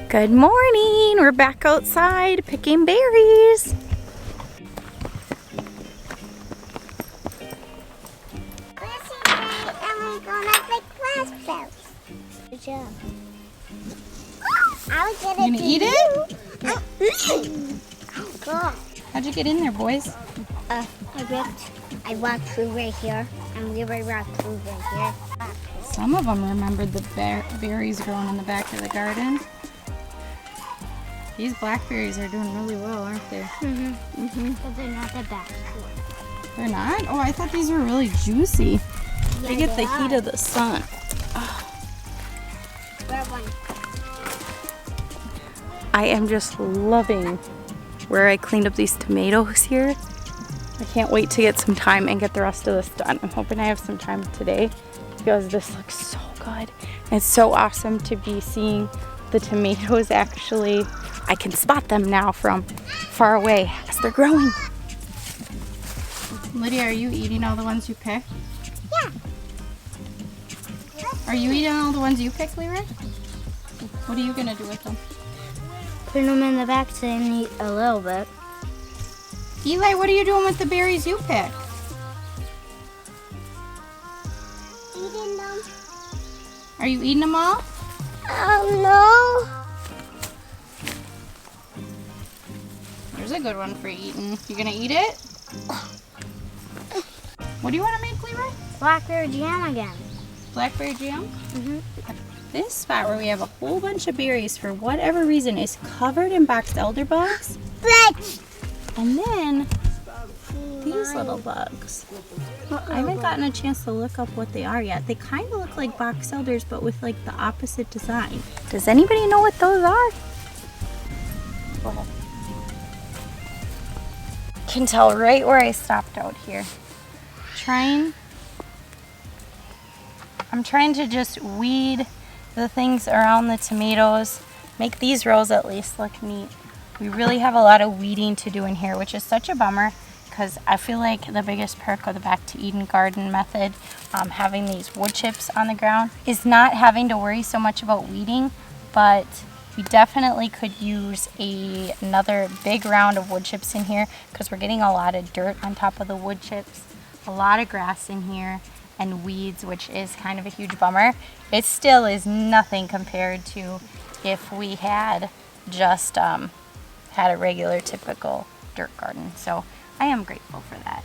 Good morning. We're back outside picking berries. And we're gonna pick raspberries. Good job. I'll get it. You gonna eat it? God. How'd you get in there, boys? I walked through right here, and we walked through right here. Some of them remembered the berries growing in the back of the garden. These blackberries are doing really well, aren't they? But they're not the best. They're not? Oh, I thought these were really juicy. Yeah, They get the heat of the sun. Grab one. I am just loving where I cleaned up these tomatoes here. I can't wait to get some time and get the rest of this done. I'm hoping I have some time today because this looks so good. And it's so awesome to be seeing the tomatoes actually. I can spot them now from far away as they're growing. Lydia, are you eating all the ones you picked? Yeah. Are you eating all the ones you picked, Leroy? What are you gonna do with them? Put them in the back so they can eat a little bit. Eli, what are you doing with the berries you picked? Eating them. Are you eating them all? Oh There's a good one for eating. You gonna eat it? What do you want to make, Leroy? no. Blackberry jam again. Blackberry jam? Mm-hmm. This spot where we have a whole bunch of berries, for whatever reason, is covered in boxed elder bugs. But And then these little bugs. I haven't gotten a chance to look up what they are yet. They kind of look like box elders, but with like the opposite design. Does anybody know what those are? Go ahead. Can tell right where I stopped out here. I'm trying to just weed the things around the tomatoes, make these rows at least look neat. We really have a lot of weeding to do in here, which is such a bummer because I feel like the biggest perk of the Back to Eden garden method, having these wood chips on the ground, is not having to worry so much about weeding, but we definitely could use another big round of wood chips in here because we're getting a lot of dirt on top of the wood chips, a lot of grass in here, and weeds, which is kind of a huge bummer. It still is nothing compared to if we had just had a regular typical dirt garden. So I am grateful for that.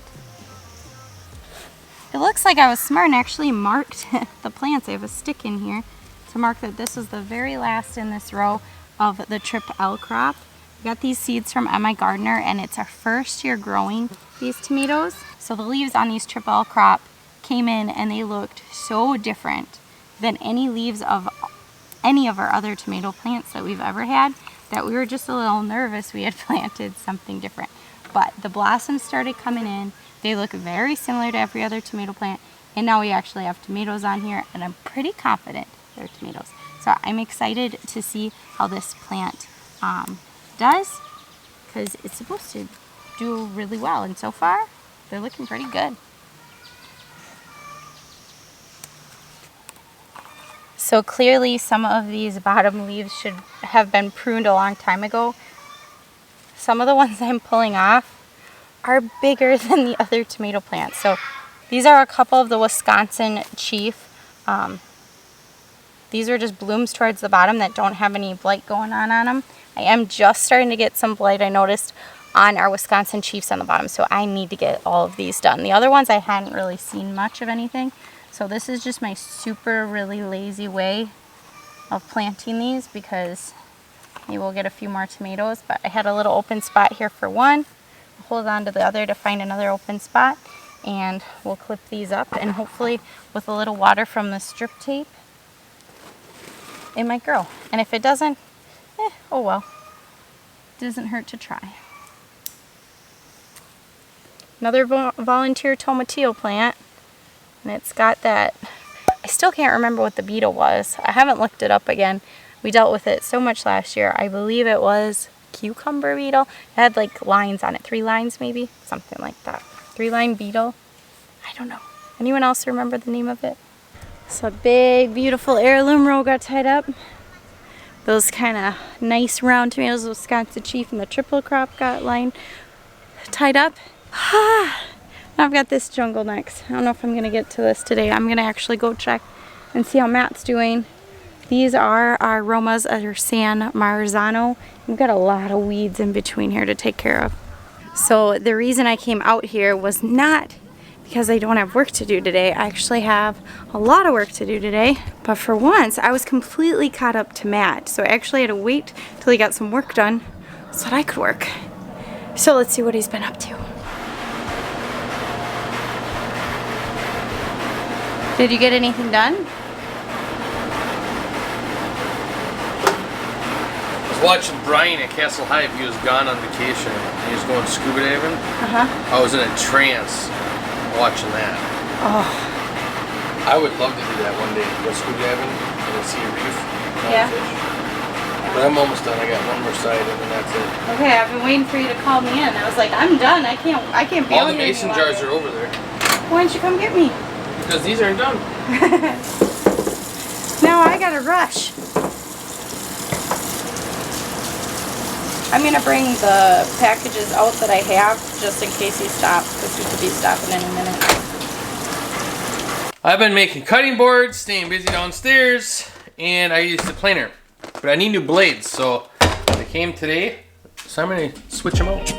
It looks like I was smart and actually marked the plants. I have a stick in here to mark that this is the very last in this row of the Trip L crop. We got these seeds from Emma Gardner, and it's our first year growing these tomatoes. So the leaves on these Trip L crop came in and they looked so different than any leaves of any of our other tomato plants that we've ever had that we were just a little nervous we had planted something different. But the blossoms started coming in. They look very similar to every other tomato plant, and now we actually have tomatoes on here, and I'm pretty confident they're tomatoes. So I'm excited to see how this plant does, because it's supposed to do really well, and so far they're looking pretty good. So clearly some of these bottom leaves should have been pruned a long time ago. Some of the ones I'm pulling off are bigger than the other tomato plants. So these are a couple of the Wisconsin Chief. These are just blooms towards the bottom that don't have any blight going on them. I am just starting to get some blight, I noticed, on our Wisconsin Chiefs on the bottom. So I need to get all of these done. The other ones I hadn't really seen much of anything. So this is just my super really lazy way of planting these because maybe we'll get a few more tomatoes. But I had a little open spot here for one. I'll hold on to the other to find another open spot. And we'll clip these up, and hopefully with a little water from the strip tape, it might grow. And if it doesn't, oh well. It doesn't hurt to try. Another volunteer tomatillo plant. And it's got that, I still can't remember what the beetle was. I haven't looked it up again. We dealt with it so much last year. I believe it was cucumber beetle. It had like lines on it, 3 lines maybe, something like that. 3-line beetle. I don't know. Anyone else remember the name of it? So a big, beautiful heirloom row got tied up. those kind of nice round tomatoes, Wisconsin Chief and the triple crop got tied up. Now I've got this jungle next. I don't know if I'm gonna get to this today. I'm gonna actually go check and see how Matt's doing. These are our Romas or San Marzano. We've got a lot of weeds in between here to take care of. So the reason I came out here was not because I don't have work to do today. I actually have a lot of work to do today. But for once, I was completely caught up to Matt. So I actually had to wait till he got some work done so that I could work. So let's see what he's been up to. Did you get anything done? I was watching Brian at Castle Hive. He was gone on vacation and he was going scuba diving. I was in a trance watching that. Oh. I would love to do that one day. Go scuba diving and see a reef. Yeah. Fish. But I'm almost done. I got one more side and then that's it. Okay, I've been waiting for you to call me in. I was like, I'm done. I can't be All out the here mason any jars longer. are over there. Why don't you come get me? Because these aren't done. Now I gotta rush. I'm gonna bring the packages out that I have just in case he stops, because he could be stopping any minute. I've been making cutting boards, staying busy downstairs, and I used the planer. But I need new blades, so they came today, so I'm gonna switch them out.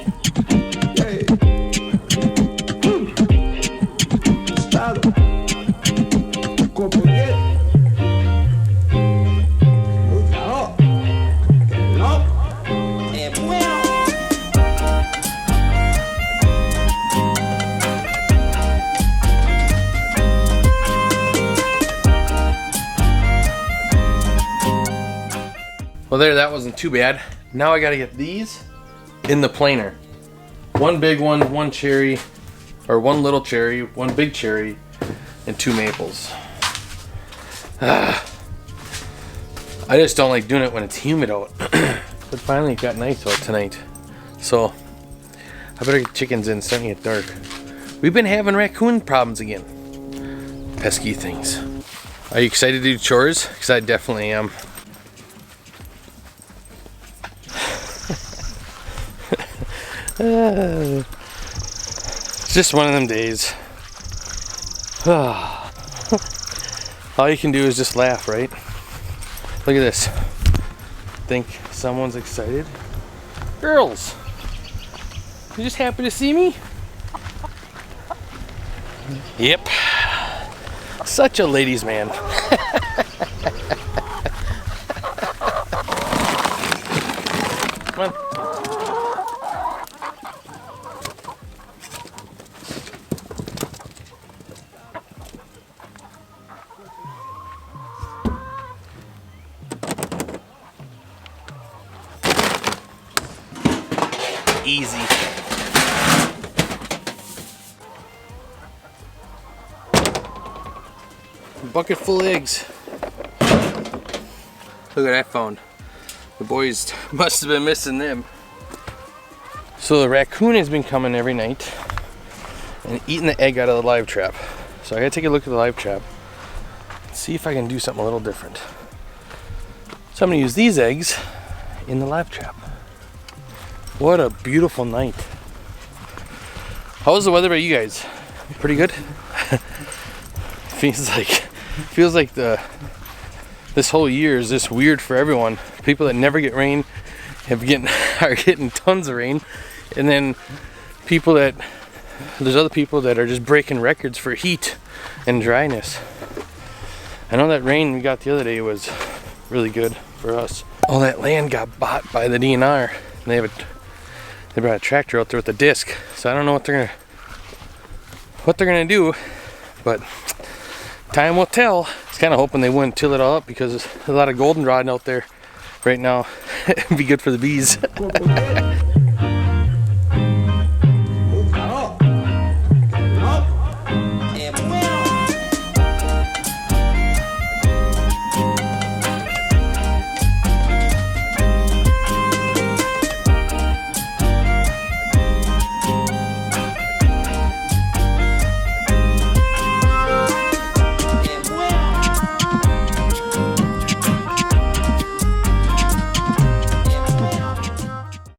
Well there, that wasn't too bad. Now I gotta get these in the planer. One big one, one cherry, or one little cherry, one big cherry, and 2 maples. I just don't like doing it when it's humid out. But finally it got nice out tonight. So, I better get chickens in, it's starting to get dark. We've been having raccoon problems again. Pesky things. Are you excited to do chores? Because I definitely am. It's just one of them days. All you can do is just laugh, right? Look at this. Think someone's excited? Girls, you just happy to see me? Yep. Such a ladies' man. Come on. Easy. Bucket full of eggs. Look at that phone. The boys must have been missing them. So the raccoon has been coming every night and eating the egg out of the live trap. So I gotta take a look at the live trap and see if I can do something a little different. So I'm gonna use these eggs in the live trap. What a beautiful night. How's the weather by you guys? Pretty good? Feels like this whole year is just weird for everyone. People that never get rain are getting tons of rain, and then there's other people that are just breaking records for heat and dryness. I know that rain we got the other day was really good for us. All that land got bought by the DNR. And they brought a tractor out there with a disc, so I don't know what they're gonna do, but time will tell. I was kind of hoping they wouldn't till it all up because there's a lot of goldenrod out there right now. It'd be good for the bees.